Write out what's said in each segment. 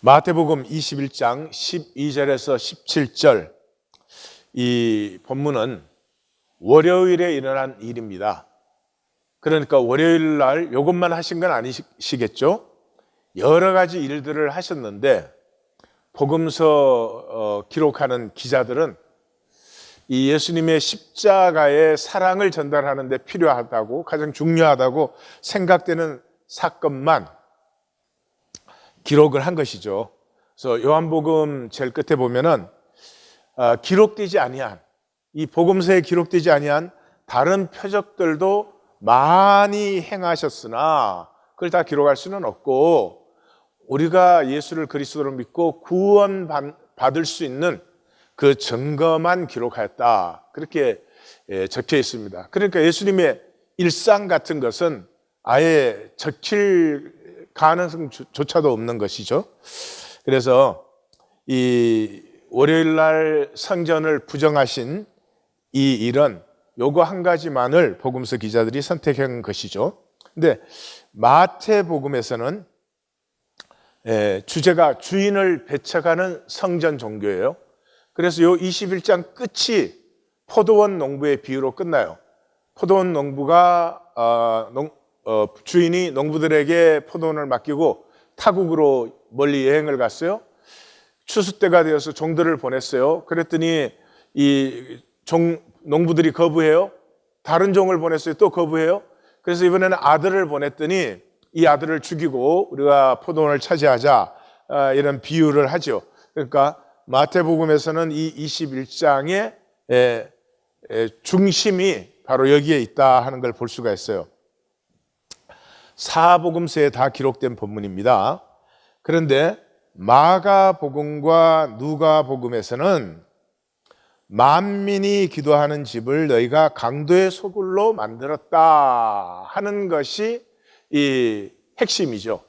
마태복음 21장 12절에서 17절, 이 본문은 월요일에 일어난 일입니다. 그러니까 월요일 날 이것만 하신 건 아니시겠죠? 여러 가지 일들을 하셨는데 복음서 기록하는 기자들은 이 예수님의 십자가의 사랑을 전달하는 데 필요하다고, 가장 중요하다고 생각되는 사건만 기록을 한 것이죠. 그래서 요한복음 제일 끝에 보면은 기록되지 아니한, 이 복음서에 기록되지 아니한 다른 표적들도 많이 행하셨으나 그걸 다 기록할 수는 없고, 우리가 예수를 그리스도로 믿고 구원 받을 수 있는 그 증거만 기록하였다, 그렇게 적혀 있습니다. 그러니까 예수님의 일상 같은 것은 아예 적힐 가능성조차도 없는 것이죠. 그래서 이 월요일 날 성전을 부정하신 이 일은 요거 한 가지만을 복음서 기자들이 선택한 것이죠. 근데 마태복음에서는 주제가 주인을 배척하는 성전 종교예요. 그래서 요 21장 끝이 포도원 농부의 비유로 끝나요. 포도원 농부가 주인이 농부들에게 포도원을 맡기고 타국으로 멀리 여행을 갔어요. 추수 때가 되어서 종들을 보냈어요. 그랬더니 이 농부들이 거부해요. 다른 종을 보냈어요. 또 거부해요. 그래서 이번에는 아들을 보냈더니 이 아들을 죽이고 우리가 포도원을 차지하자, 이런 비유를 하죠. 그러니까 마태복음에서는 이 21장의 중심이 바로 여기에 있다 하는 걸 볼 수가 있어요. 사복음서에 다 기록된 본문입니다. 그런데 마가복음과 누가복음에서는 만민이 기도하는 집을 너희가 강도의 소굴로 만들었다 하는 것이 이 핵심이죠.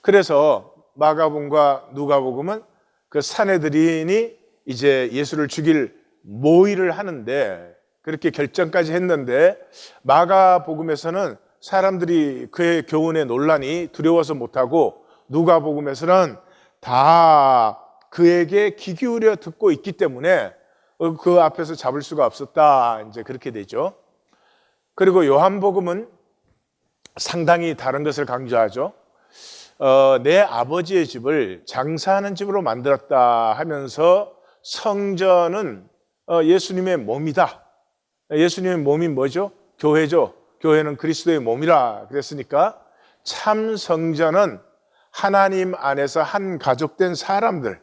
그래서 마가복음과 누가복음은 그 사내들인이 이제 예수를 죽일 모의를 하는데, 그렇게 결정까지 했는데, 마가복음에서는 사람들이 그의 교훈의 논란이 두려워서 못하고, 누가복음에서는 다 그에게 귀 기울여 듣고 있기 때문에 그 앞에서 잡을 수가 없었다, 이제 그렇게 되죠. 그리고 요한복음은 상당히 다른 것을 강조하죠. 내 아버지의 집을 장사하는 집으로 만들었다 하면서 성전은 예수님의 몸이다. 예수님의 몸이 뭐죠? 교회죠. 교회는 그리스도의 몸이라 그랬으니까 참 성전은 하나님 안에서 한 가족된 사람들,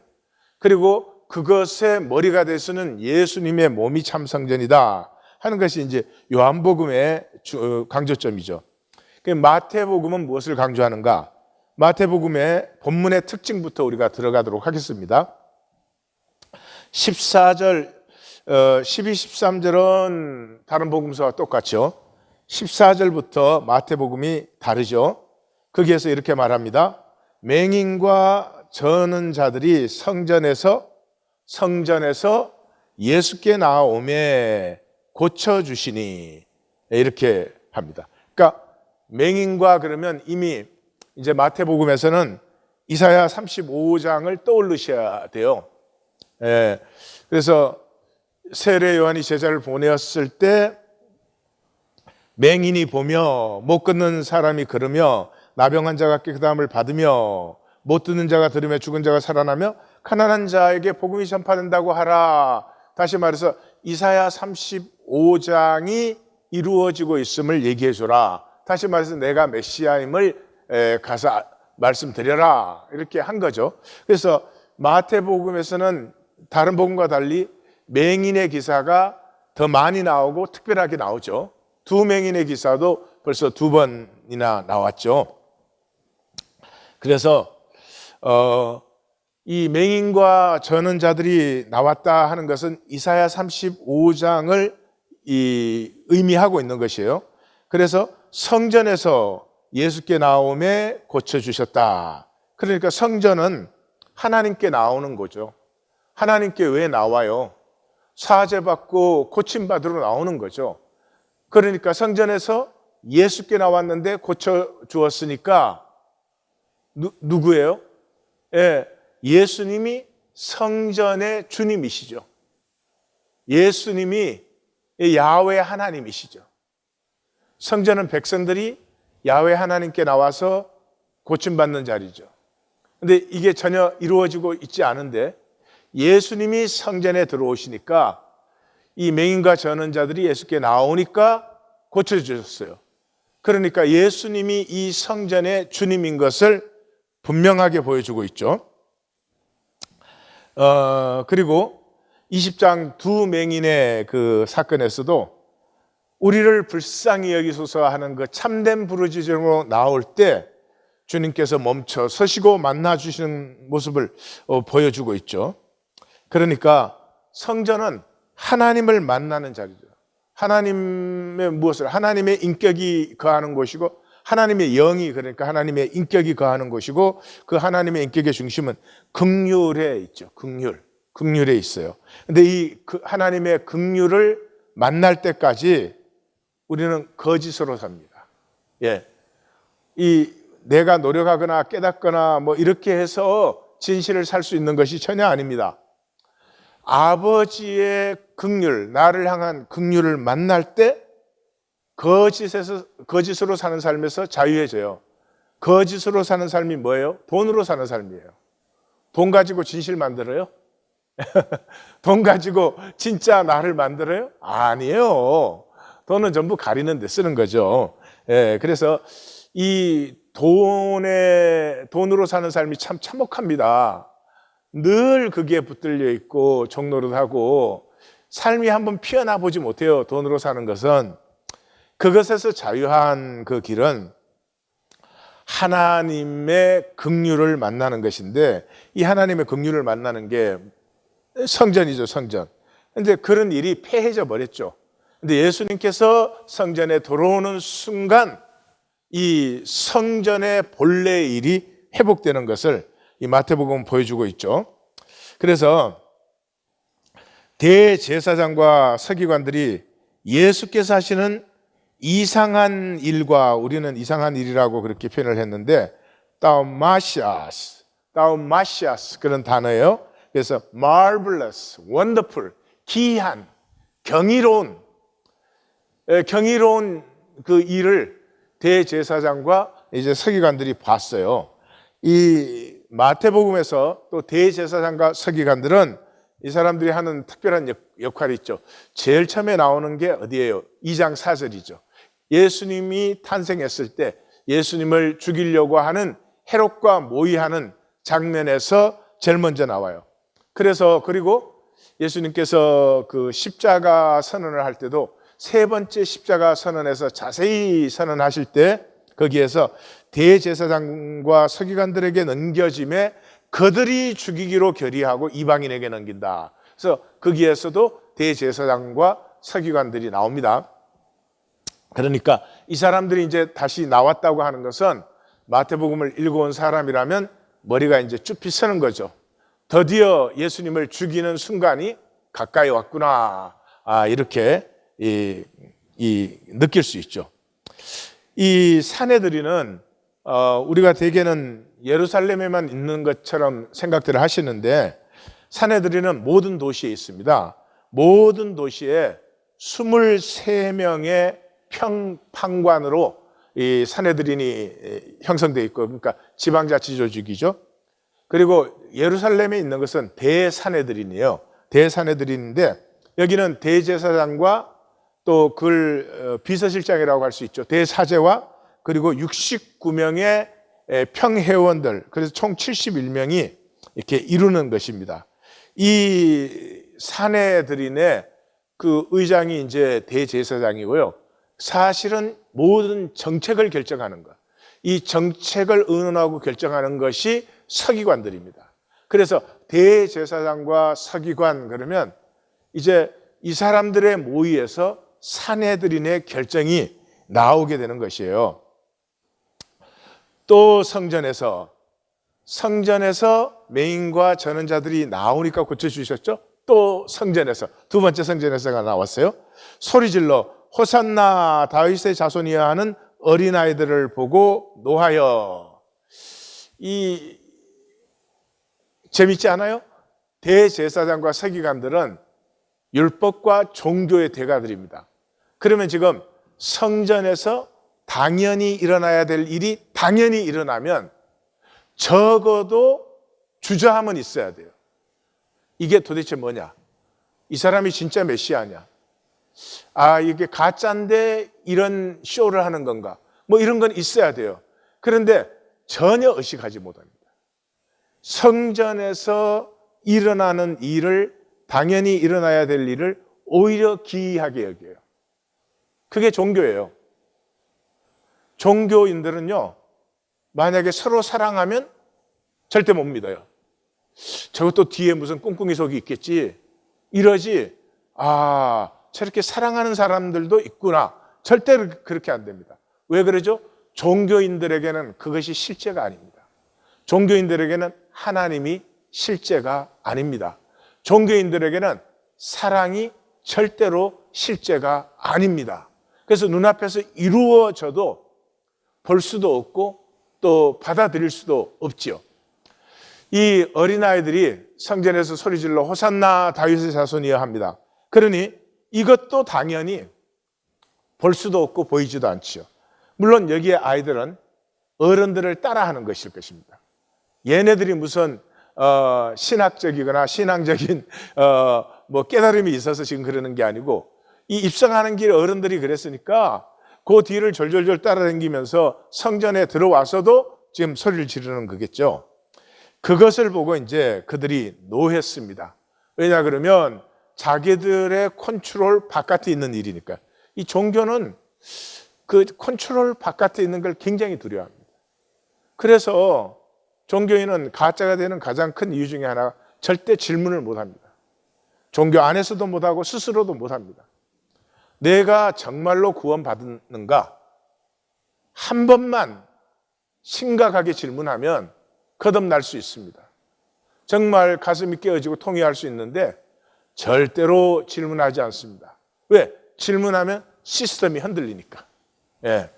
그리고 그것의 머리가 될 수는 예수님의 몸이 참 성전이다 하는 것이 이제 요한복음의 강조점이죠. 마태복음은 무엇을 강조하는가? 마태복음의 본문의 특징부터 우리가 들어가도록 하겠습니다. 14절, 12, 13절은 다른 복음서와 똑같죠. 14절부터 마태복음이 다르죠. 거기에서 이렇게 말합니다. 맹인과 저는 자들이 성전에서 예수께 나아오매 고쳐주시니, 이렇게 합니다. 그러니까 맹인과 그러면 이미 이제 마태복음에서는 이사야 35장을 떠올리셔야 돼요. 그래서 세례 요한이 제자를 보내었을 때 맹인이 보며, 못 걷는 사람이 걸으며, 나병한 자가 깨끗함을 받으며, 못 듣는 자가 들으며, 죽은 자가 살아나며, 가난한 자에게 복음이 전파된다고 하라. 다시 말해서 이사야 35장이 이루어지고 있음을 얘기해 줘라. 다시 말해서 내가 메시아임을 가서 말씀드려라, 이렇게 한 거죠. 그래서 마태복음에서는 다른 복음과 달리 맹인의 기사가 더 많이 나오고 특별하게 나오죠. 두 맹인의 기사도 벌써 2번이나 나왔죠. 그래서 이 맹인과 저는 자들이 나왔다 하는 것은 이사야 35장을 의미하고 있는 것이에요. 그래서 성전에서 예수께 나오매 고쳐주셨다. 그러니까 성전은 하나님께 나오는 거죠. 하나님께 왜 나와요? 사죄받고 고침받으러 나오는 거죠. 그러니까 성전에서 예수께 나왔는데 고쳐주었으니까 누구예요? 예수님이 성전의 주님이시죠. 예수님이 야훼 하나님이시죠. 성전은 백성들이 야훼 하나님께 나와서 고침받는 자리죠. 근데 이게 전혀 이루어지고 있지 않은데 예수님이 성전에 들어오시니까 이 맹인과 전원자들이 예수께 나오니까 고쳐주셨어요. 그러니까 예수님이 이 성전의 주님인 것을 분명하게 보여주고 있죠. 그리고 20장 두 맹인의 그 사건에서도 우리를 불쌍히 여기소서 하는 그 참된 부르짖음으로 나올 때 주님께서 멈춰 서시고 만나 주시는 모습을 보여주고 있죠. 그러니까 성전은 하나님을 만나는 자리죠. 하나님의 무엇을? 하나님의 인격이 거하는 곳이고 하나님의 영이, 그러니까 하나님의 인격이 거하는 곳이고 그 하나님의 인격의 중심은 긍휼에 있죠. 긍휼에 있어요. 근데 이 하나님의 긍휼을 만날 때까지 우리는 거짓으로 삽니다. 예. 내가 노력하거나 깨닫거나 뭐 이렇게 해서 진실을 살 수 있는 것이 전혀 아닙니다. 아버지의 긍휼, 나를 향한 긍휼을 만날 때 거짓으로 사는 삶에서 자유해져요. 거짓으로 사는 삶이 뭐예요? 돈으로 사는 삶이에요. 돈 가지고 진실 만들어요? 돈 가지고 진짜 나를 만들어요? 아니에요. 돈은 전부 가리는 데 쓰는 거죠. 예, 그래서 이 돈으로 사는 삶이 참 참혹합니다. 늘 거기에 붙들려 있고 종노릇하고 삶이 한번 피어나 보지 못해요. 돈으로 사는 것은. 그것에서 자유한 그 길은 하나님의 긍휼을 만나는 것인데 이 하나님의 긍휼을 만나는 게 성전이죠, 성전. 근데 그런 일이 폐해져 버렸죠. 근데 예수님께서 성전에 들어오는 순간 이 성전의 본래의 일이 회복되는 것을 이 마태복음은 보여주고 있죠. 그래서 대제사장과 서기관들이 예수께서 하시는 이상한 일과, 우리는 이상한 일이라고 그렇게 표현을 했는데 다우마시아스 그런 단어예요. 그래서 marvelous, wonderful, 기이한, 경이로운 그 일을 대제사장과 이제 서기관들이 봤어요. 이 마태복음에서 또 대제사장과 서기관들은 이 사람들이 하는 특별한 역할이 있죠. 제일 처음에 나오는 게 어디예요? 2장 4절이죠. 예수님이 탄생했을 때 예수님을 죽이려고 하는 헤롯과 모의하는 장면에서 제일 먼저 나와요. 그리고 예수님께서 그 십자가 선언을 할 때도 세 번째 십자가 선언에서 자세히 선언하실 때 거기에서 대제사장과 서기관들에게 넘겨짐에 그들이 죽이기로 결의하고 이방인에게 넘긴다. 그래서 거기에서도 대제사장과 서기관들이 나옵니다. 그러니까 이 사람들이 이제 다시 나왔다고 하는 것은 마태복음을 읽어온 사람이라면 머리가 이제 쭈피 서는 거죠. 드디어 예수님을 죽이는 순간이 가까이 왔구나. 이렇게 느낄 수 있죠. 이 산헤드린은 우리가 대개는 예루살렘에만 있는 것처럼 생각들을 하시는데 산헤드린은 모든 도시에 있습니다. 모든 도시에 23명의 평판관으로 이 산헤드린이 형성되어 있고, 그러니까 지방자치 조직이죠. 그리고 예루살렘에 있는 것은 대산헤드린이에요. 대산헤드린인데 여기는 대제사장과 또 그걸 비서실장이라고 할 수 있죠. 대사제와 그리고 69명의 평회원들, 그래서 총 71명이 이렇게 이루는 것입니다. 이 산헤드린의 그 의장이 이제 대제사장이고요. 사실은 모든 정책을 결정하는 것, 이 정책을 의논하고 결정하는 것이 서기관들입니다. 그래서 대제사장과 서기관 그러면 이제 이 사람들의 모의에서 산헤드린의 결정이 나오게 되는 것이에요. 또 성전에서 맹인과 전원자들이 나오니까 고쳐주셨죠. 또 성전에서 두 번째 성전에서가 나왔어요. 소리질러 호산나 다윗의 자손이야 하는 어린아이들을 보고 노하여. 이 재밌지 않아요? 대제사장과 서기관들은 율법과 종교의 대가들입니다. 그러면 지금 성전에서 당연히 일어나야 될 일이 당연히 일어나면 적어도 주저함은 있어야 돼요. 이게 도대체 뭐냐? 이 사람이 진짜 메시아냐? 아, 이게 가짜인데 이런 쇼를 하는 건가? 뭐 이런 건 있어야 돼요. 그런데 전혀 의식하지 못합니다. 성전에서 일어나는 일을, 당연히 일어나야 될 일을 오히려 기이하게 여겨요. 그게 종교예요. 종교인들은요, 만약에 서로 사랑하면 절대 못 믿어요. 저것도 뒤에 무슨 꿍꿍이 속이 있겠지, 이러지. 아, 저렇게 사랑하는 사람들도 있구나. 절대로 그렇게 안 됩니다. 왜 그러죠? 종교인들에게는 그것이 실제가 아닙니다. 종교인들에게는 하나님이 실제가 아닙니다. 종교인들에게는 사랑이 절대로 실제가 아닙니다. 그래서 눈앞에서 이루어져도 볼 수도 없고 또 받아들일 수도 없지요. 이 어린아이들이 성전에서 소리질러 호산나 다윗의 자손이여 합니다. 그러니 이것도 당연히 볼 수도 없고 보이지도 않지요. 물론 여기에 아이들은 어른들을 따라하는 것일 것입니다. 얘네들이 무슨 신학적이거나 신앙적인 뭐 깨달음이 있어서 지금 그러는 게 아니고, 이 입성하는 길에 어른들이 그랬으니까 그 뒤를 졸졸졸 따라다니면서 성전에 들어와서도 지금 소리를 지르는 거겠죠. 그것을 보고 이제 그들이 노했습니다. 왜냐 그러면 자기들의 컨트롤 바깥에 있는 일이니까. 이 종교는 그 컨트롤 바깥에 있는 걸 굉장히 두려워합니다. 그래서 종교인은 가짜가 되는 가장 큰 이유 중에 하나가 절대 질문을 못합니다. 종교 안에서도 못하고 스스로도 못합니다. 내가 정말로 구원받는가? 한 번만 심각하게 질문하면 거듭날 수 있습니다. 정말 가슴이 깨어지고 통회할 수 있는데 절대로 질문하지 않습니다. 왜? 질문하면 시스템이 흔들리니까. 예.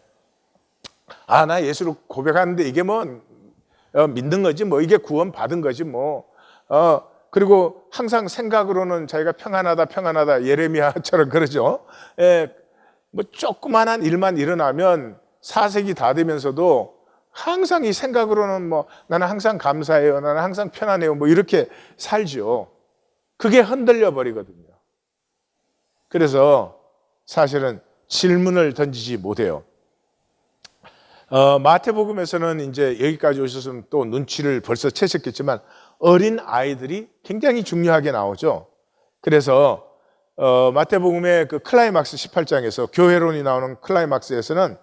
아, 나 예수를 고백하는데 이게 뭐 믿는 거지, 뭐 이게 구원받은 거지 뭐. 그리고 항상 생각으로는 자기가 평안하다 예레미야처럼 그러죠. 예. 뭐 조그만한 일만 일어나면 사색이 다 되면서도 항상 이 생각으로는 뭐 나는 항상 감사해요, 나는 항상 편안해요, 뭐 이렇게 살죠. 그게 흔들려 버리거든요. 그래서 사실은 질문을 던지지 못해요. 마태복음에서는 이제 여기까지 오셨으면 또 눈치를 벌써 채셨겠지만 어린 아이들이 굉장히 중요하게 나오죠. 그래서 마태복음의 그 클라이막스 18장에서 교회론이 나오는 클라이막스에서는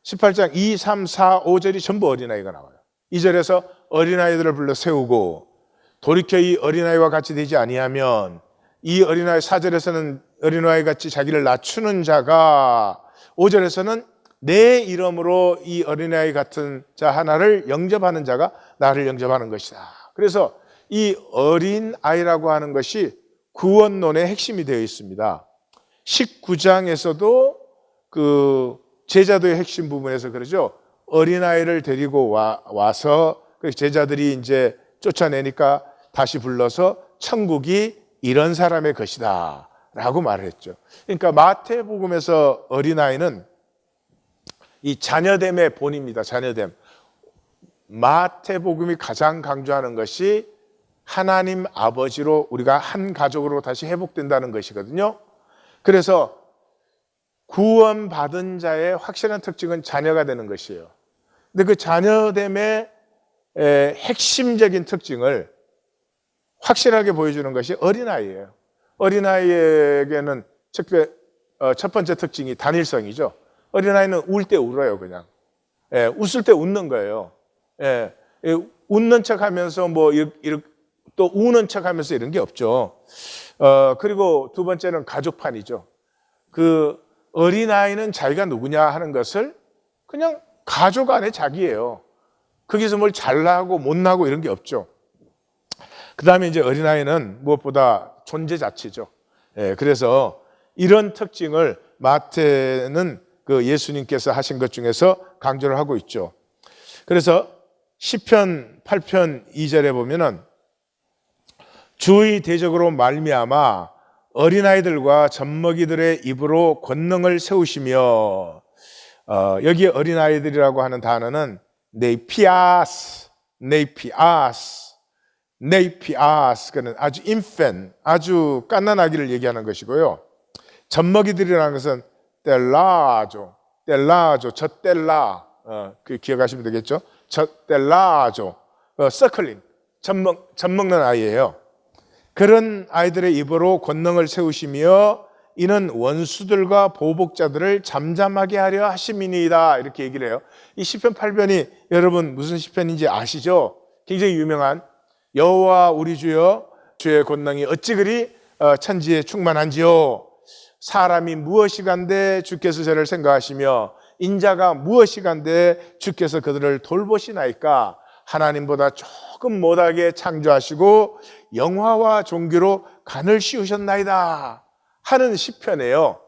18장 2, 3, 4, 5절이 전부 어린아이가 나와요. 2절에서 어린아이들을 불러 세우고 돌이켜 이 어린아이와 같이 되지 아니하면, 이 어린아이, 4절에서는 어린아이 같이 자기를 낮추는 자가, 5절에서는 내 이름으로 이 어린아이 같은 자 하나를 영접하는 자가 나를 영접하는 것이다. 그래서 이 어린아이라고 하는 것이 구원론의 핵심이 되어 있습니다. 19장에서도 그 제자도의 핵심 부분에서 그러죠. 어린아이를 데리고 와서 그 제자들이 이제 쫓아내니까 다시 불러서 천국이 이런 사람의 것이다 라고 말을 했죠. 그러니까 마태복음에서 어린아이는 이 자녀됨의 본입니다. 자녀됨. 마태복음이 가장 강조하는 것이 하나님 아버지로 우리가 한 가족으로 다시 회복된다는 것이거든요. 그래서 구원받은 자의 확실한 특징은 자녀가 되는 것이에요. 근데 그 자녀됨의 핵심적인 특징을 확실하게 보여주는 것이 어린아이예요. 어린아이에게는 첫 번째 특징이 단일성이죠. 어린아이는 울 때 울어요, 그냥. 웃을 때 웃는 거예요. 웃는 척 하면서 또 우는 척 하면서 이런 게 없죠. 그리고 두 번째는 가족판이죠. 그 어린아이는 자기가 누구냐 하는 것을 그냥 가족 안에 자기예요. 거기서 뭘 잘나고 못나고 이런 게 없죠. 그 다음에 이제 어린아이는 무엇보다 존재 자체죠. 그래서 이런 특징을 마태는 그 예수님께서 하신 것 중에서 강조를 하고 있죠. 그래서 시편 8편 2절에 보면은 주의 대적으로 말미암아 어린아이들과 젖먹이들의 입으로 권능을 세우시며, 여기 어린아이들이라고 하는 단어는 네피아스, 그는 아주 인펜, 아주 갓난아기를 얘기하는 것이고요. 젖먹이들이라는 것은 뗄라조, 젖뗄라, 그 기억하시면 되겠죠. 젖뗄라조, 서클링, 젖먹는 아이예요. 그런 아이들의 입으로 권능을 세우시며 이는 원수들과 보복자들을 잠잠하게 하려 하심이니이다, 이렇게 얘기를 해요. 이 시편 8편이 여러분 무슨 시편인지 아시죠? 굉장히 유명한 여호와 우리 주여 주의 권능이 어찌 그리 천지에 충만한지요. 사람이 무엇이간데 주께서 저를 생각하시며 인자가 무엇이간데 주께서 그들을 돌보시나이까. 하나님보다 조금 못하게 창조하시고 영화와 종교로 간을 씌우셨나이다 하는 시편이에요.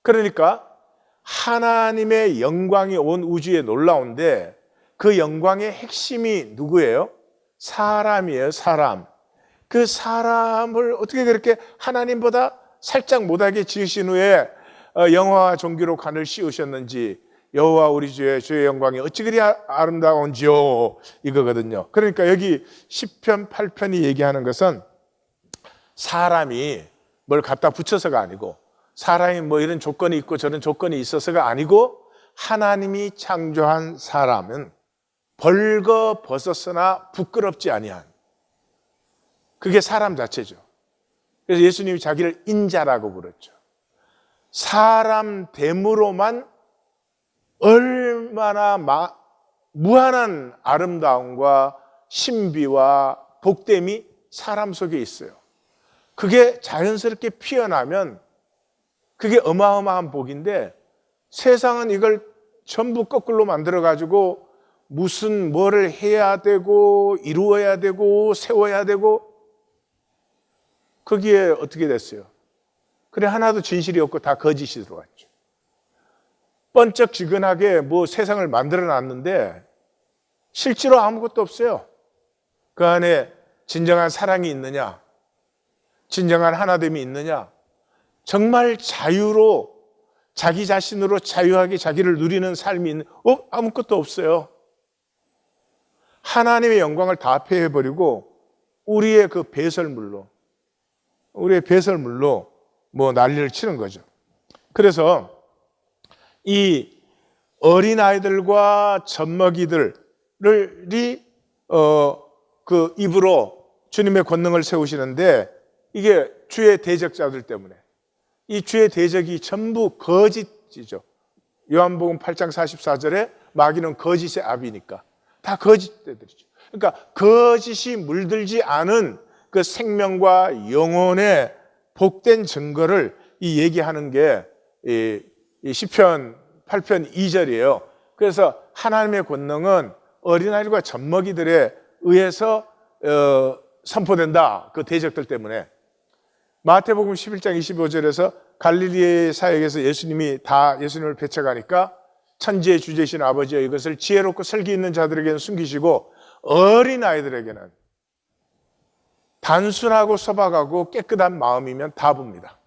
그러니까 하나님의 영광이 온 우주에 놀라운데 그 영광의 핵심이 누구예요? 사람이에요. 사람. 그 사람을 어떻게 그렇게 하나님보다 살짝 못하게 지으신 후에 영화와 종교로 간을 씌우셨는지, 여호와 우리 주의 영광이 어찌 그리 아름다운지요, 이거거든요. 그러니까 여기 시편 8편이 얘기하는 것은 사람이 뭘 갖다 붙여서가 아니고, 사람이 뭐 이런 조건이 있고 저런 조건이 있어서가 아니고, 하나님이 창조한 사람은 벌거벗었으나 부끄럽지 아니한, 그게 사람 자체죠. 그래서 예수님이 자기를 인자라고 부르죠. 사람 됨으로만 얼마나 무한한 아름다움과 신비와 복됨이 사람 속에 있어요. 그게 자연스럽게 피어나면 그게 어마어마한 복인데, 세상은 이걸 전부 거꾸로 만들어가지고 무슨 뭐를 해야 되고 이루어야 되고 세워야 되고, 거기에 어떻게 됐어요? 그래, 하나도 진실이 없고 다 거짓이 들어왔죠. 번쩍지근하게 뭐 세상을 만들어 놨는데 실제로 아무것도 없어요. 그 안에 진정한 사랑이 있느냐? 진정한 하나됨이 있느냐? 정말 자유로, 자기 자신으로 자유하게 자기를 누리는 삶이 있는, 아무것도 없어요. 하나님의 영광을 다 폐해버리고 우리의 그 배설물로 뭐 난리를 치는 거죠. 그래서 이 어린아이들과 젖먹이들이 그 입으로 주님의 권능을 세우시는데, 이게 주의 대적자들 때문에, 이 주의 대적이 전부 거짓이죠. 요한복음 8장 44절에 마귀는 거짓의 아비니까 다 거짓들이죠. 그러니까 거짓이 물들지 않은 그 생명과 영혼의 복된 증거를 이 얘기하는 게 이 시편 8편 2절이에요. 그래서 하나님의 권능은 어린아이들과 젖먹이들에 의해서 선포된다, 그 대적들 때문에. 마태복음 11장 25절에서 갈릴리 사역에서 예수님을 배척하니까 천지의 주제이신 아버지여 이것을 지혜롭고 설기 있는 자들에게는 숨기시고 어린아이들에게는 단순하고 소박하고 깨끗한 마음이면 다 봅니다.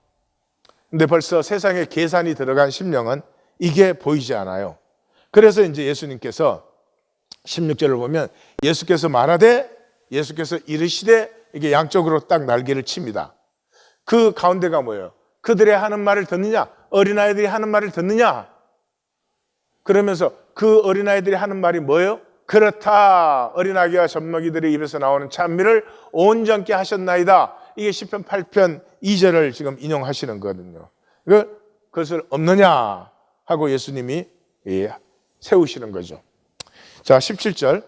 근데 벌써 세상에 계산이 들어간 심령은 이게 보이지 않아요. 그래서 이제 예수님께서 16절을 보면 예수께서 말하되, 예수께서 이르시되, 이게 양쪽으로 딱 날개를 칩니다. 그 가운데가 뭐예요? 그들의 하는 말을 듣느냐? 어린아이들이 하는 말을 듣느냐? 그러면서 그 어린아이들이 하는 말이 뭐예요? 그렇다, 어린아기와 젖먹이들의 입에서 나오는 찬미를 온전케 하셨나이다. 이게 시편 8편 2절을 지금 인용하시는 거거든요. 그것을 없느냐 하고 예수님이 세우시는 거죠. 자, 17절.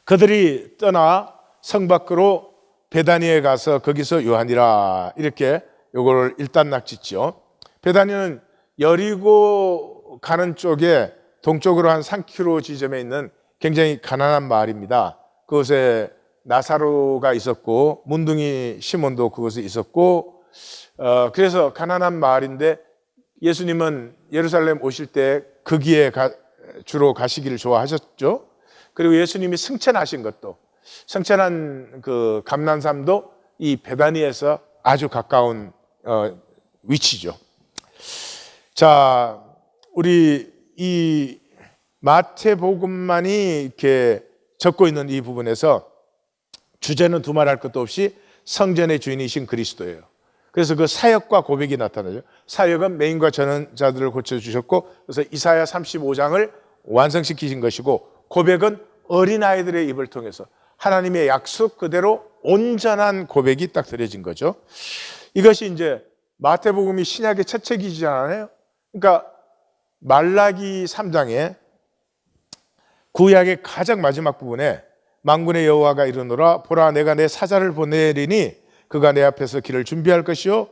그들이 떠나 성 밖으로 베다니에 가서 거기서 요하니라, 이렇게 요걸 일단 낙짓죠. 베다니는 여리고 가는 쪽에 동쪽으로 한 3km 지점에 있는 굉장히 가난한 마을입니다. 그곳에 나사로가 있었고 문둥이 시몬도 그곳에 있었고, 그래서 가난한 마을인데 예수님은 예루살렘 오실 때 거기에 주로 가시기를 좋아하셨죠. 그리고 예수님이 승천하신 것도 성천한 그 감난산도 이 베다니에서 아주 가까운 위치죠. 자, 우리 이 마태복음만이 이렇게 적고 있는 이 부분에서 주제는 두말할 것도 없이 성전의 주인이신 그리스도예요. 그래서 그 사역과 고백이 나타나죠. 사역은 매인과 전원자들을 고쳐주셨고, 그래서 이사야 35장을 완성시키신 것이고, 고백은 어린아이들의 입을 통해서 하나님의 약속 그대로 온전한 고백이 딱 드려진 거죠. 이것이 이제 마태복음이 신약의 첫 책이잖아요. 그러니까 말라기 3장에 구약의 가장 마지막 부분에 만군의 여호와가 이르노라 보라 내가 내 사자를 보내리니 그가 내 앞에서 길을 준비할 것이요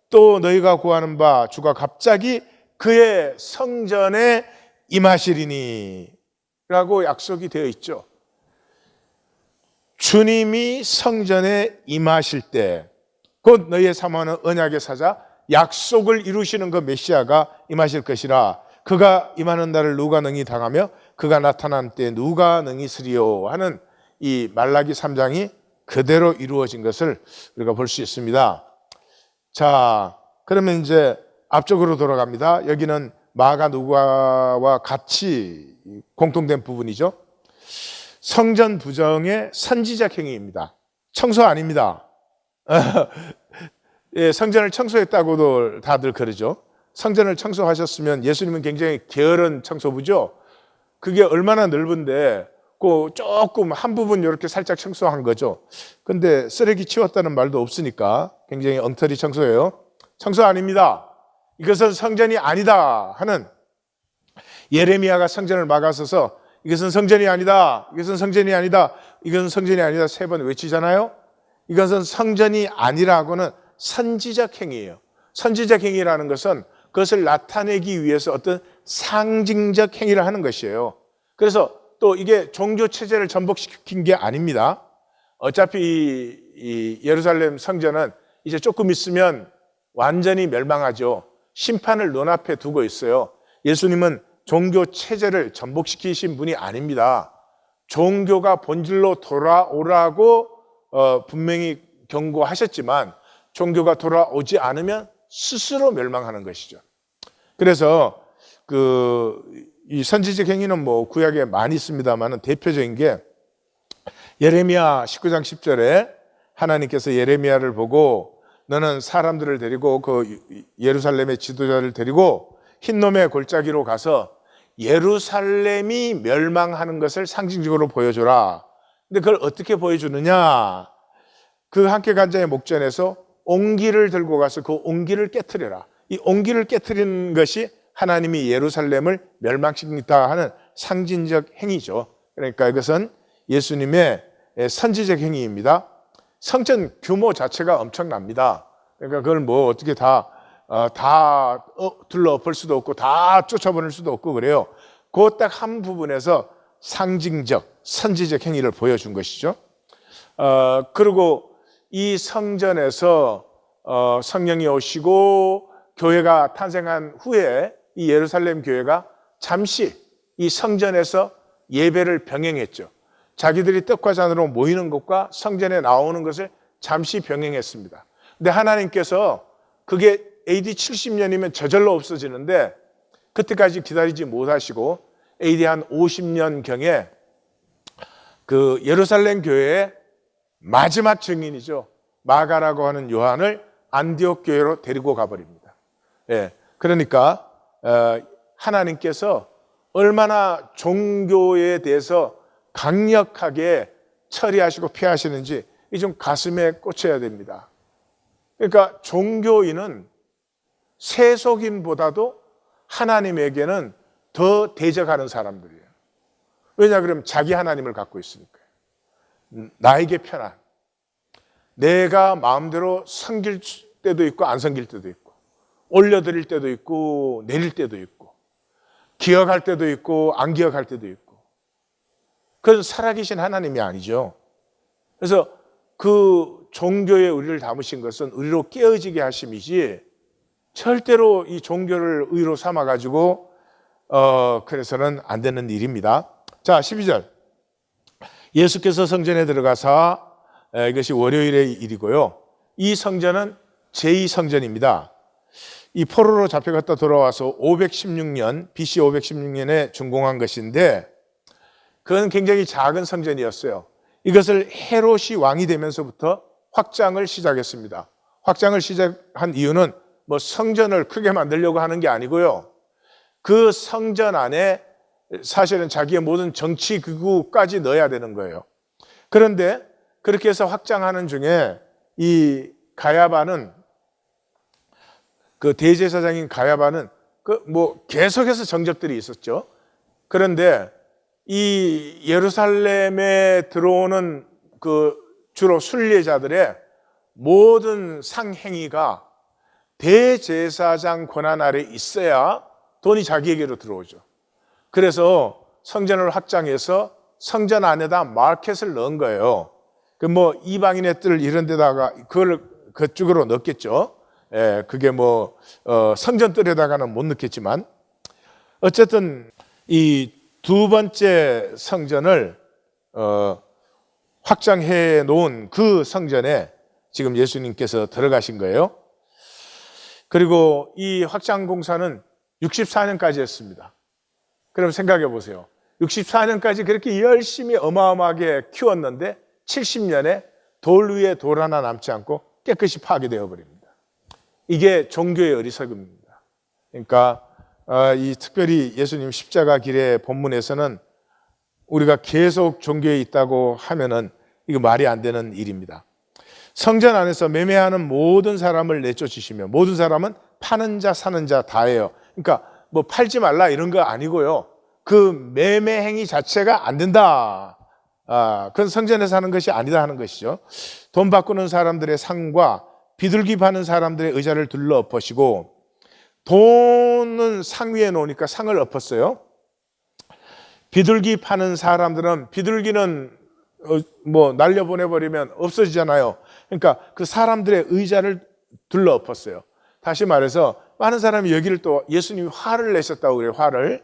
또 너희가 구하는 바 주가 갑자기 그의 성전에 임하시리니 라고 약속이 되어 있죠. 주님이 성전에 임하실 때 곧 너희의 사모하는 언약의 사자 약속을 이루시는 그 메시아가 임하실 것이라 그가 임하는 날을 누가 능히 당하며 그가 나타난 때 누가 능히 쓰리요 하는 이 말라기 3장이 그대로 이루어진 것을 우리가 볼 수 있습니다. 자, 그러면 이제 앞쪽으로 돌아갑니다. 여기는 마가 누가와 같이 공통된 부분이죠. 성전 부정의 선지적 행위입니다. 청소 아닙니다. 예, 성전을 청소했다고도 다들 그러죠. 성전을 청소하셨으면 예수님은 굉장히 게으른 청소부죠. 그게 얼마나 넓은데 그 조금 한 부분 이렇게 살짝 청소한 거죠. 근데 쓰레기 치웠다는 말도 없으니까 굉장히 엉터리 청소예요. 청소 아닙니다. 이것은 성전이 아니다 하는 예레미야가 성전을 막아서서 이것은 성전이 아니다. 이것은 성전이 아니다. 이것은 성전이 아니다. 3번 외치잖아요. 이것은 성전이 아니라고는 선지적 행위예요. 선지적 행위라는 것은 그것을 나타내기 위해서 어떤 상징적 행위를 하는 것이에요. 그래서 또 이게 종교 체제를 전복시킨 게 아닙니다. 어차피 이 예루살렘 성전은 이제 조금 있으면 완전히 멸망하죠. 심판을 눈앞에 두고 있어요. 예수님은 종교 체제를 전복시키신 분이 아닙니다. 종교가 본질로 돌아오라고 분명히 경고하셨지만 종교가 돌아오지 않으면 스스로 멸망하는 것이죠. 그래서 이 선지적 행위는 뭐 구약에 많이 있습니다만 대표적인 게 예레미야 19장 10절에 하나님께서 예레미야를 보고 너는 사람들을 데리고 그 예루살렘의 지도자를 데리고 흰놈의 골짜기로 가서 예루살렘이 멸망하는 것을 상징적으로 보여줘라. 근데 그걸 어떻게 보여주느냐? 그 함께 간 자의 목전에서 옹기를 들고 가서 그 옹기를 깨트려라. 이 옹기를 깨트리는 것이 하나님이 예루살렘을 멸망시키겠다 하는 상징적 행위죠. 그러니까 이것은 예수님의 선지적 행위입니다. 성전 규모 자체가 엄청납니다. 그러니까 그걸 뭐 어떻게 다 둘러엎을 수도 없고 다 쫓아보낼 수도 없고 그래요. 그 딱 한 부분에서 상징적, 선지적 행위를 보여준 것이죠. 그리고 이 성전에서 성령이 오시고 교회가 탄생한 후에 이 예루살렘 교회가 잠시 이 성전에서 예배를 병행했죠. 자기들이 떡과 잔으로 모이는 것과 성전에 나오는 것을 잠시 병행했습니다. 근데 하나님께서 그게 AD 70년이면 저절로 없어지는데 그때까지 기다리지 못하시고 AD 한 50년경에 그 예루살렘 교회의 마지막 증인이죠. 마가라고 하는 요한을 안디옥 교회로 데리고 가버립니다. 예, 그러니까 하나님께서 얼마나 종교에 대해서 강력하게 처리하시고 피하시는지 이 좀 가슴에 꽂혀야 됩니다. 그러니까 종교인은 세속인보다도 하나님에게는 더 대적하는 사람들이에요. 왜냐 그러면 자기 하나님을 갖고 있으니까요. 나에게 편한, 내가 마음대로 섬길 때도 있고 안 섬길 때도 있고 올려드릴 때도 있고 내릴 때도 있고 기억할 때도 있고 안 기억할 때도 있고 그건 살아계신 하나님이 아니죠. 그래서 그 종교에 우리를 담으신 것은 우리로 깨어지게 하심이지 절대로 이 종교를 의로 삼아가지고 그래서는 안 되는 일입니다. 자, 12절. 예수께서 성전에 들어가사 이것이 월요일의 일이고요. 이 성전은 제2성전입니다. 이 포로로 잡혀갔다 돌아와서 516년, BC 516년에 준공한 것인데 그건 굉장히 작은 성전이었어요. 이것을 헤롯이 왕이 되면서부터 확장을 시작했습니다. 확장을 시작한 이유는 뭐 성전을 크게 만들려고 하는 게 아니고요. 그 성전 안에 사실은 자기의 모든 정치 기구까지 넣어야 되는 거예요. 그런데 그렇게 해서 확장하는 중에 이 가야바는 그 대제사장인 가야바는 그 뭐 계속해서 정적들이 있었죠. 그런데 이 예루살렘에 들어오는 그 주로 순례자들의 모든 상행위가 대제사장 권한 아래 있어야 돈이 자기에게로 들어오죠. 그래서 성전을 확장해서 성전 안에다 마켓을 넣은 거예요. 그 뭐 이방인의 뜰 이런 데다가 그걸 그쪽으로 넣겠죠. 예, 그게 뭐 성전 뜰에다가는 못 넣겠지만 어쨌든 이 두 번째 성전을 확장해 놓은 그 성전에 지금 예수님께서 들어가신 거예요. 그리고 이 확장 공사는 64년까지 했습니다. 그럼 생각해 보세요. 64년까지 그렇게 열심히 어마어마하게 키웠는데 70년에 돌 위에 돌 하나 남지 않고 깨끗이 파괴되어 버립니다. 이게 종교의 어리석음입니다. 그러니까 이 특별히 예수님 십자가 길의 본문에서는 우리가 계속 종교에 있다고 하면은 이거 말이 안 되는 일입니다. 성전 안에서 매매하는 모든 사람을 내쫓으시며, 모든 사람은 파는 자 사는 자 다예요. 그러니까 뭐 팔지 말라 이런 거 아니고요. 그 매매 행위 자체가 안 된다. 그건 성전에서 하는 것이 아니다 하는 것이죠. 돈 바꾸는 사람들의 상과 비둘기 파는 사람들의 의자를 둘러 엎으시고, 돈은 상 위에 놓으니까 상을 엎었어요. 비둘기 파는 사람들은, 비둘기는 뭐 날려보내버리면 없어지잖아요. 그러니까 그 사람들의 의자를 둘러 엎었어요. 다시 말해서 많은 사람이 여기를 또 예수님이 화를 내셨다고 그래요. 화를.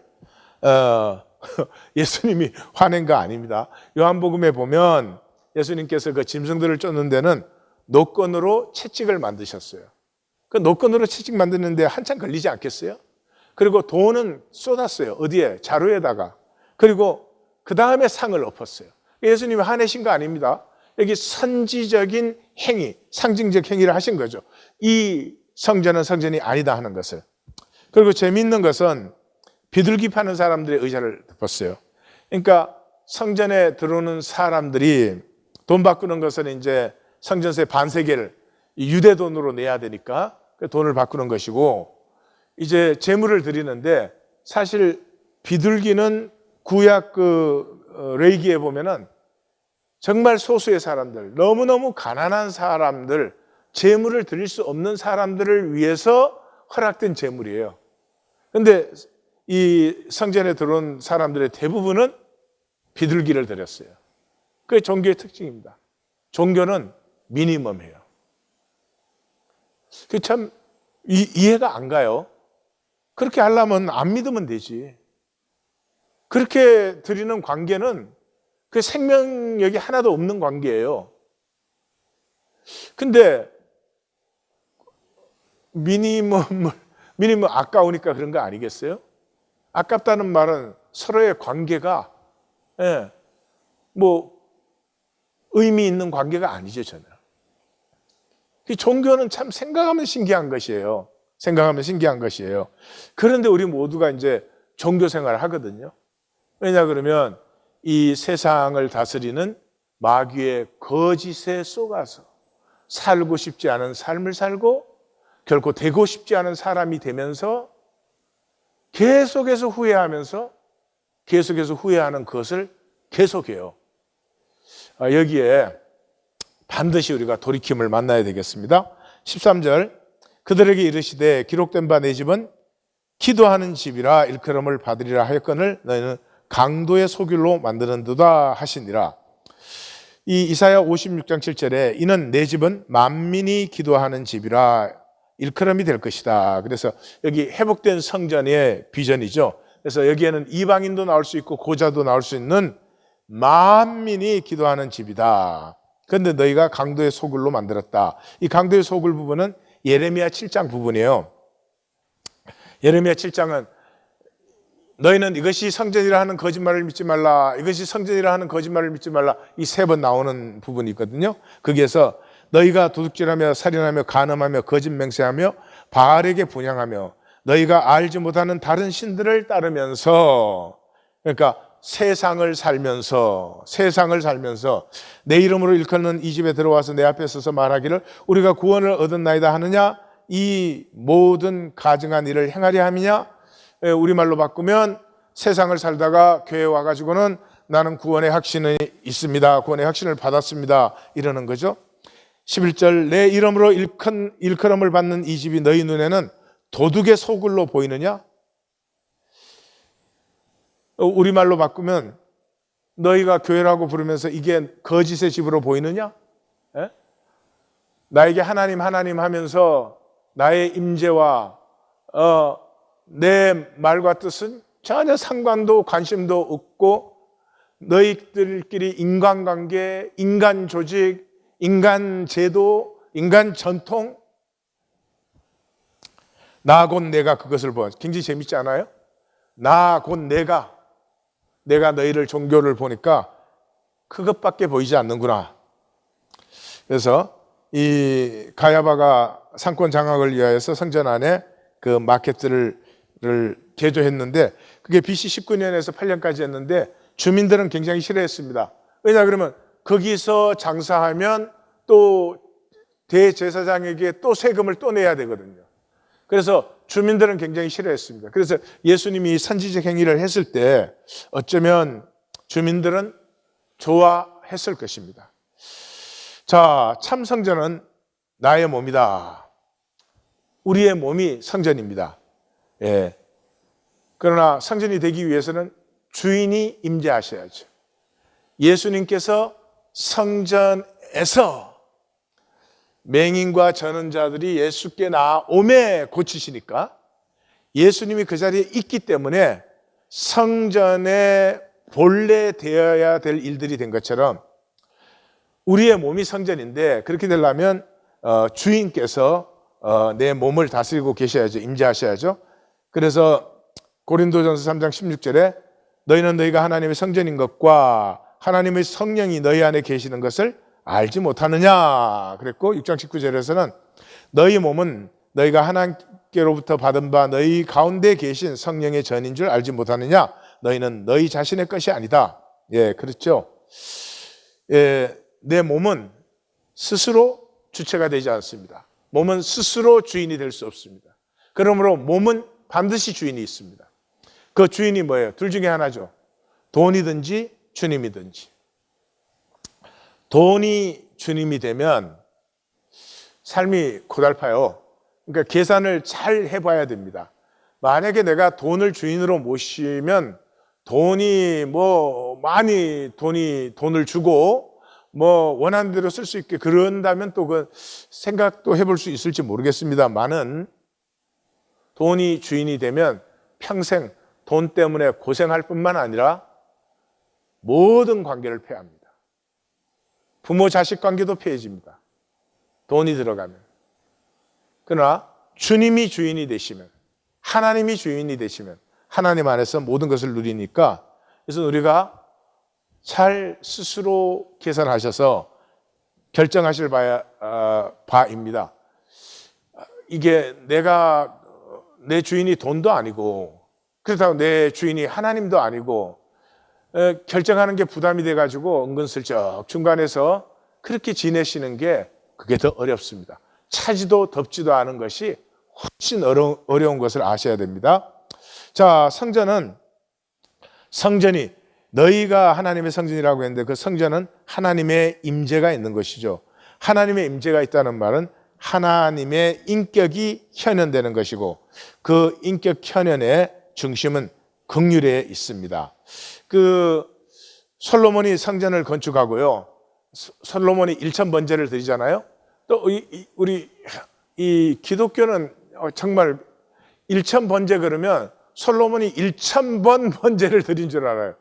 예수님이 화낸 거 아닙니다. 요한복음에 보면 예수님께서 그 짐승들을 쫓는 데는 노건으로 채찍을 만드셨어요. 그 노건으로 채찍 만드는데 한참 걸리지 않겠어요? 그리고 돈은 쏟았어요. 어디에? 자루에다가. 그리고 그 다음에 상을 엎었어요. 예수님이 화내신 거 아닙니다. 여기 선지적인 행위, 상징적 행위를 하신 거죠. 이 성전은 성전이 아니다 하는 것을. 그리고 재미있는 것은 비둘기 파는 사람들의 의자를 덮었어요. 그러니까 성전에 들어오는 사람들이 돈 바꾸는 것은 이제 성전세 반세계를 유대 돈으로 내야 되니까 그 돈을 바꾸는 것이고, 이제 제물을 드리는데 사실 비둘기는 구약 그 레위기에 보면은 정말 소수의 사람들, 너무너무 가난한 사람들, 제물을 드릴 수 없는 사람들을 위해서 허락된 제물이에요. 그런데 이 성전에 들어온 사람들의 대부분은 비둘기를 드렸어요. 그게 종교의 특징입니다. 종교는 미니멈이에요. 그 참 이해가 안 가요. 그렇게 하려면 안 믿으면 되지. 그렇게 드리는 관계는 그 생명력이 하나도 없는 관계예요. 근데 미니멈 아까우니까 그런 거 아니겠어요? 아깝다는 말은 서로의 관계가 뭐 의미 있는 관계가 아니죠, 저는. 이 종교는 참 생각하면 신기한 것이에요. 생각하면 신기한 것이에요. 그런데 우리 모두가 이제 종교 생활을 하거든요. 왜냐 그러면 이 세상을 다스리는 마귀의 거짓에 속아서 살고 싶지 않은 삶을 살고 결코 되고 싶지 않은 사람이 되면서 계속해서 후회하면서 계속해서 후회하는 것을 계속해요. 여기에 반드시 우리가 돌이킴을 만나야 되겠습니다. 13절, 그들에게 이르시되 기록된 바 내 집은 기도하는 집이라 일컬음을 받으리라 하였거늘 너희는 강도의 소굴로 만드는도다 하시니라. 이 이사야 56장 7절에 이는 내 집은 만민이 기도하는 집이라 일컬음이 될 것이다. 그래서 여기 회복된 성전의 비전이죠. 그래서 여기에는 이방인도 나올 수 있고 고자도 나올 수 있는 만민이 기도하는 집이다. 그런데 너희가 강도의 소굴로 만들었다. 이 강도의 소굴 부분은 예레미야 7장 부분이에요. 예레미야 7장은 너희는 이것이 성전이라 하는 거짓말을 믿지 말라. 이것이 성전이라 하는 거짓말을 믿지 말라. 이 세 번 나오는 부분이 있거든요. 거기에서 너희가 도둑질하며 살인하며 간음하며 거짓 맹세하며 바알에게 분향하며 너희가 알지 못하는 다른 신들을 따르면서, 그러니까 세상을 살면서 내 이름으로 일컫는 이 집에 들어와서 내 앞에 서서 말하기를 우리가 구원을 얻었나이다 하느냐? 이 모든 가증한 일을 행하려 함이냐? 우리말로 바꾸면 세상을 살다가 교회에 와가지고는 나는 구원의 확신이 있습니다. 구원의 확신을 받았습니다. 이러는 거죠. 11절 내 이름으로 일컬음을 받는 이 집이 너희 눈에는 도둑의 소굴로 보이느냐? 우리말로 바꾸면 너희가 교회라고 부르면서 이게 거짓의 집으로 보이느냐? 에? 나에게 하나님 하면서 나의 임재와 내 말과 뜻은 전혀 상관도 관심도 없고 너희들끼리 인간관계, 인간 조직, 인간 제도, 인간 전통 나 곧 내가 그것을 보아. 굉장히 재밌지 않아요? 나 곧 내가 너희를 종교를 보니까 그것밖에 보이지 않는구나. 그래서 이 가야바가 상권 장악을 위하여서 성전 안에 그 마켓들을 개조했는데 그게 BC 19년에서 8년까지 했는데 주민들은 굉장히 싫어했습니다. 왜냐 그러면 거기서 장사하면 또 대제사장에게 또 세금을 또 내야 되거든요. 그래서 주민들은 굉장히 싫어했습니다. 그래서 예수님이 선지적 행위를 했을 때 어쩌면 주민들은 좋아했을 것입니다. 자, 참 성전은 나의 몸이다. 우리의 몸이 성전입니다. 예. 그러나 성전이 되기 위해서는 주인이 임재하셔야죠. 예수님께서 성전에서 맹인과 전원자들이 예수께 나오매 고치시니까 예수님이 그 자리에 있기 때문에 성전에 본래 되어야 될 일들이 된 것처럼 우리의 몸이 성전인데 그렇게 되려면 주인께서 내 몸을 다스리고 계셔야죠. 임재하셔야죠. 그래서 고린도전서 3장 16절에 너희는 너희가 하나님의 성전인 것과 하나님의 성령이 너희 안에 계시는 것을 알지 못하느냐 그랬고 6장 19절에서는 너희 몸은 너희가 하나님께로부터 받은 바 너희 가운데 계신 성령의 전인 줄 알지 못하느냐 너희는 너희 자신의 것이 아니다. 예, 그렇죠. 예, 내 몸은 스스로 주체가 되지 않습니다. 몸은 스스로 주인이 될 수 없습니다. 그러므로 몸은 반드시 주인이 있습니다. 그 주인이 뭐예요? 둘 중에 하나죠. 돈이든지 주님이든지. 돈이 주님이 되면 삶이 고달파요. 그러니까 계산을 잘 해봐야 됩니다. 만약에 내가 돈을 주인으로 모시면 돈이 많이 돈을 주고 원하는 대로 쓸 수 있게 그런다면 또 그 생각도 해볼 수 있을지 모르겠습니다만은 돈이 주인이 되면 평생 돈 때문에 고생할 뿐만 아니라 모든 관계를 폐합니다. 부모 자식 관계도 폐해집니다. 돈이 들어가면. 그러나 주님이 주인이 되시면 하나님이 주인이 되시면 하나님 안에서 모든 것을 누리니까 그래서 우리가 잘 스스로 계산하셔서 결정하실 바입니다. 이게 내 주인이 돈도 아니고 그렇다고 내 주인이 하나님도 아니고 결정하는 게 부담이 돼가지고 은근슬쩍 중간에서 그렇게 지내시는 게 그게 더 어렵습니다. 차지도 덥지도 않은 것이 훨씬 어려운 것을 아셔야 됩니다. 자, 성전이 너희가 하나님의 성전이라고 했는데 그 성전은 하나님의 임재가 있는 것이죠. 하나님의 임재가 있다는 말은 하나님의 인격이 현현되는 것이고 그 인격 현현의 중심은 긍휼에 있습니다. 솔로몬이 성전을 건축하고요. 솔로몬이 1,000번제를 드리잖아요. 또 우리 기독교는 정말 1,000번제 그러면 솔로몬이 1,000번 번제를 드린 줄 알아요.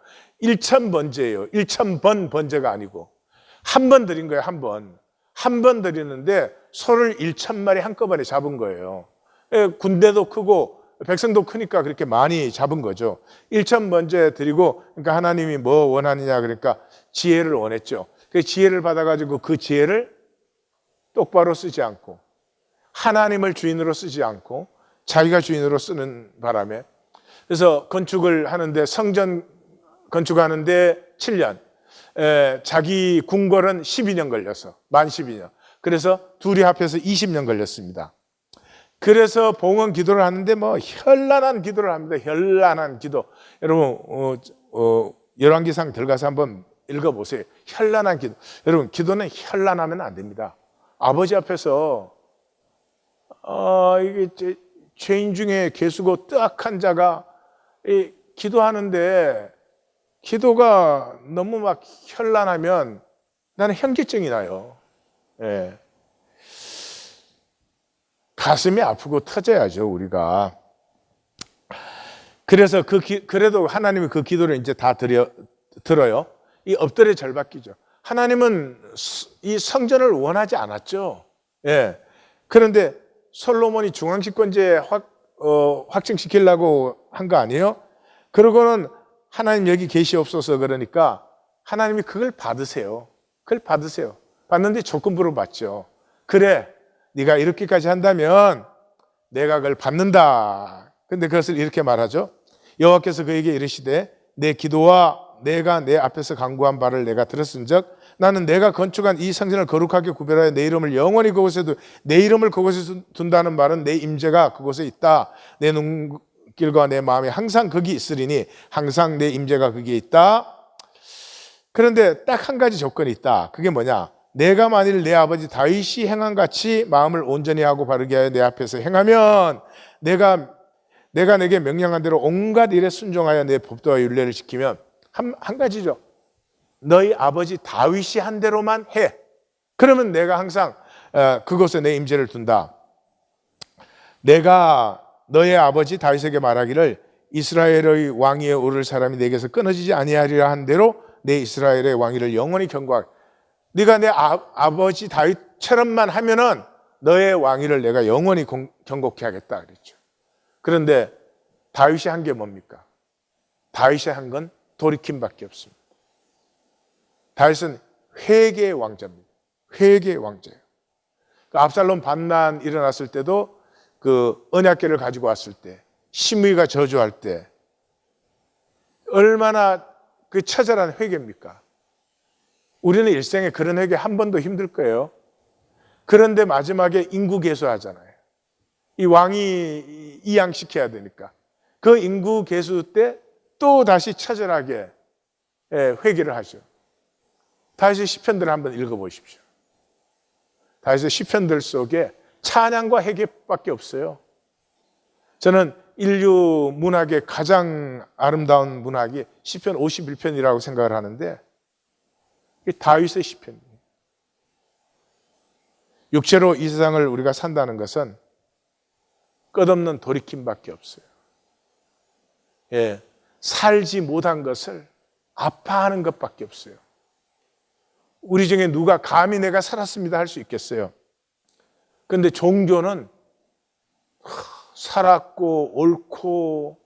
1000번제예요. 1000번 번제가 아니고 한 번 드린 거예요. 한 번. 한 번 드리는데 소를 1000마리 한꺼번에 잡은 거예요. 군대도 크고 백성도 크니까 그렇게 많이 잡은 거죠. 1000번제 드리고, 그러니까 하나님이 뭐 원하느냐, 그러니까 지혜를 원했죠. 그 지혜를 받아가지고 그 지혜를 똑바로 쓰지 않고 하나님을 주인으로 쓰지 않고 자기가 주인으로 쓰는 바람에, 그래서 건축을 하는데, 성전 건축하는데 7년, 자기 궁궐은 12년 걸려서, 만 12년. 그래서 둘이 합해서 20년 걸렸습니다. 그래서 봉헌 기도를 하는데 뭐 현란한 기도를 합니다. 현란한 기도. 여러분 열왕기상 들어가서 한번 읽어보세요. 현란한 기도. 여러분 기도는 현란하면 안 됩니다. 아버지 앞에서 이게 죄인 중에 괴수고 뜨악한 자가 기도하는데 기도가 너무 막 현란하면 나는 현기증이 나요. 예. 가슴이 아프고 터져야죠, 우리가. 그래서 그래도 하나님이 그 기도를 이제 다 들어요. 이 엎드려 절받기죠. 하나님은 이 성전을 원하지 않았죠. 예. 그런데 솔로몬이 중앙집권제 확증시키려고 한 거 아니에요? 그러고는 하나님 여기 계시옵소서, 그러니까 하나님이 그걸 받으세요. 그걸 받으세요. 받는데 조건부로 받죠. 그래, 네가 이렇게까지 한다면 내가 그걸 받는다. 근데 그것을 이렇게 말하죠. 여호와께서 그에게 이르시되 내 기도와 내가 내 앞에서 간구한 바를 내가 들었은즉 나는 내가 건축한 이 성전을 거룩하게 구별하여 내 이름을 영원히 그곳에 내 이름을 그곳에 둔다는 말은 내 임재가 그곳에 있다. 내 눈길과 내 마음이 항상 거기 있으리니 항상 내 임재가 거기에 있다. 그런데 딱 한 가지 조건이 있다. 그게 뭐냐? 내가 만일 내 아버지 다윗이 행한 같이 마음을 온전히 하고 바르게 하여 내 앞에서 행하면 내가 내게 명령한 대로 온갖 일에 순종하여 내 법도와 율례를 지키면, 한 가지죠. 너희 아버지 다윗이 한 대로만 해. 그러면 내가 항상 그곳에 내 임재를 둔다. 내가 너의 아버지 다윗에게 말하기를 이스라엘의 왕위에 오를 사람이 내게서 끊어지지 아니하리라 한 대로 내 이스라엘의 왕위를 영원히 경고하게. 네가 내 아버지 다윗처럼만 하면은 너의 왕위를 내가 영원히 경고케 하겠다 그랬죠. 그런데 다윗이 한 게 뭡니까? 다윗이 한 건 돌이킴밖에 없습니다. 다윗은 회개의 왕자입니다. 회개의 왕자예요. 그 압살롬 반란 일어났을 때도 그 언약궤를 가지고 왔을 때, 시므이가 저주할 때 얼마나 그 처절한 회개입니까? 우리는 일생에 그런 회개 한 번도 힘들 거예요. 그런데 마지막에 인구 개수하잖아요. 이 왕이 이양시켜야 되니까. 그 인구 개수 때 또 다시 처절하게 회개를 하죠. 다윗의 시편들을 한번 읽어보십시오. 다윗의 시편들 속에 찬양과 회개밖에 없어요. 저는 인류 문학의 가장 아름다운 문학이 시편 51편이라고 생각을 하는데 이게 다윗의 시편이에요. 육체로 이 세상을 우리가 산다는 것은 끝없는 돌이킴밖에 없어요. 예, 살지 못한 것을 아파하는 것밖에 없어요. 우리 중에 누가 감히 내가 살았습니다 할 수 있겠어요? 그런데 종교는 살았고 옳고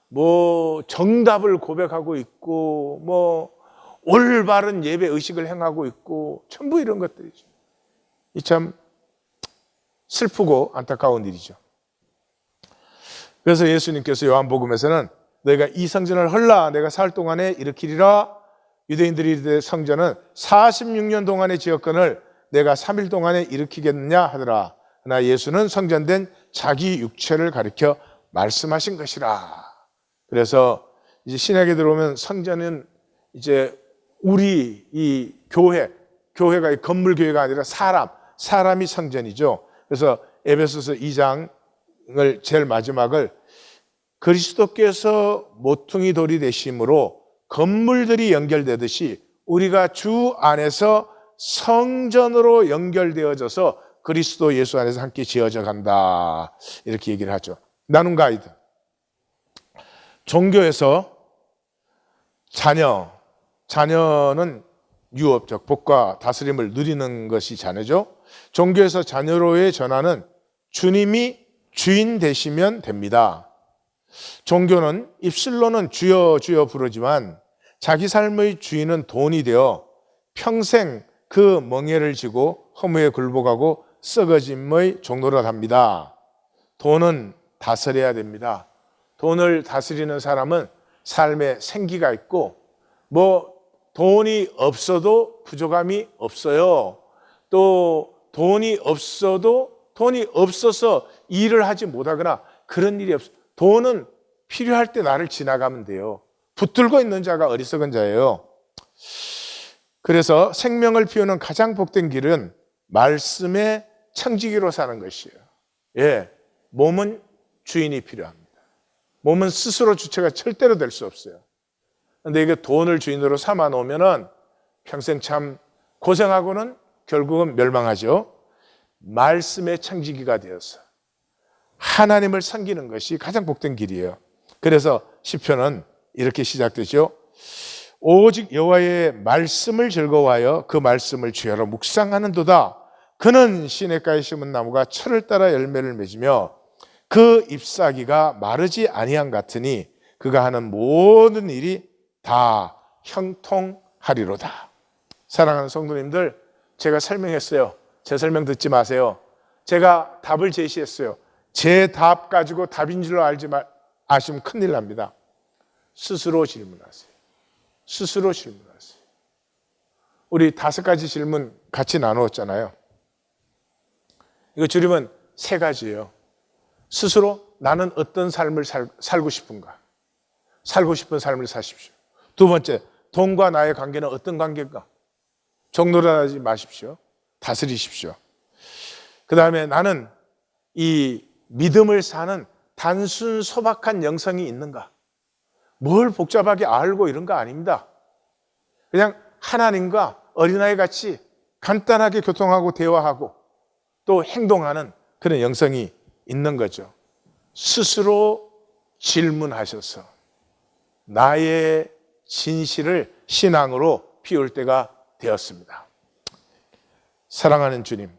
뭐 정답을 고백하고 있고 뭐 올바른 예배 의식을 행하고 있고 전부 이런 것들이죠. 이 참 슬프고 안타까운 일이죠. 그래서 예수님께서 요한복음에서는 너희가 이 성전을 헐라 내가 사흘 동안에 일으키리라. 유대인들이 성전은 46년 동안의 지었건을 내가 3일 동안에 일으키겠느냐 하더라. 그러나 예수는 성전된 자기 육체를 가리켜 말씀하신 것이라. 그래서 이제 신약에 들어오면 성전은 이제 우리 이 교회가 건물 교회가 아니라 사람이 성전이죠. 그래서 에베소서 2장을 제일 마지막을 그리스도께서 모퉁이 돌이 되심으로 건물들이 연결되듯이 우리가 주 안에서 성전으로 연결되어져서 그리스도 예수 안에서 함께 지어져 간다. 이렇게 얘기를 하죠. 나눔 가이드. 종교에서 자녀는 유업적 복과 다스림을 누리는 것이 자녀죠. 종교에서 자녀로의 전환은 주님이 주인 되시면 됩니다. 종교는 입술로는 주여 주여 부르지만 자기 삶의 주인은 돈이 되어 평생 그 멍에를 지고 허무에 굴복하고 썩어짐의 종로로 갑니다. 돈은 다스려야 됩니다. 돈을 다스리는 사람은 삶에 생기가 있고 돈이 없어도 부족함이 없어요. 또 돈이 없어서 일을 하지 못하거나 그런 일이 없어요. 돈은 필요할 때 나를 지나가면 돼요. 붙들고 있는 자가 어리석은 자예요. 그래서 생명을 피우는 가장 복된 길은 말씀의 청지기로 사는 것이에요. 몸은 주인이 필요합니다. 몸은 스스로 주체가 절대로 될 수 없어요. 그런데 이게 돈을 주인으로 삼아 놓으면은 평생 참 고생하고는 결국은 멸망하죠. 말씀의 청지기가 되어서 하나님을 섬기는 것이 가장 복된 길이에요. 그래서 시편은 이렇게 시작되죠. 오직 여호와의 말씀을 즐거워하여 그 말씀을 주야로 묵상하는도다. 그는 시냇가에 심은 나무가 철을 따라 열매를 맺으며 그 잎사귀가 마르지 아니함 같으니 그가 하는 모든 일이 다 형통하리로다. 사랑하는 성도님들, 제가 설명했어요. 제 설명 듣지 마세요. 제가 답을 제시했어요. 제 답 가지고 답인 줄로 아시면 큰일 납니다. 스스로 질문하세요. 스스로 질문하세요. 우리 5가지 질문 같이 나누었잖아요. 이거 줄이면 3가지예요. 스스로 나는 어떤 삶을 살고 싶은가? 살고 싶은 삶을 사십시오. 2번째, 돈과 나의 관계는 어떤 관계인가? 종노릇하지 마십시오. 다스리십시오. 그 다음에 나는 이 믿음을 사는 단순 소박한 영성이 있는가? 뭘 복잡하게 알고 이런 거 아닙니다. 그냥 하나님과 어린아이 같이 간단하게 교통하고 대화하고 또 행동하는 그런 영성이 있는 거죠. 스스로 질문하셔서 나의 진실을 신앙으로 피울 때가 되었습니다. 사랑하는 주님,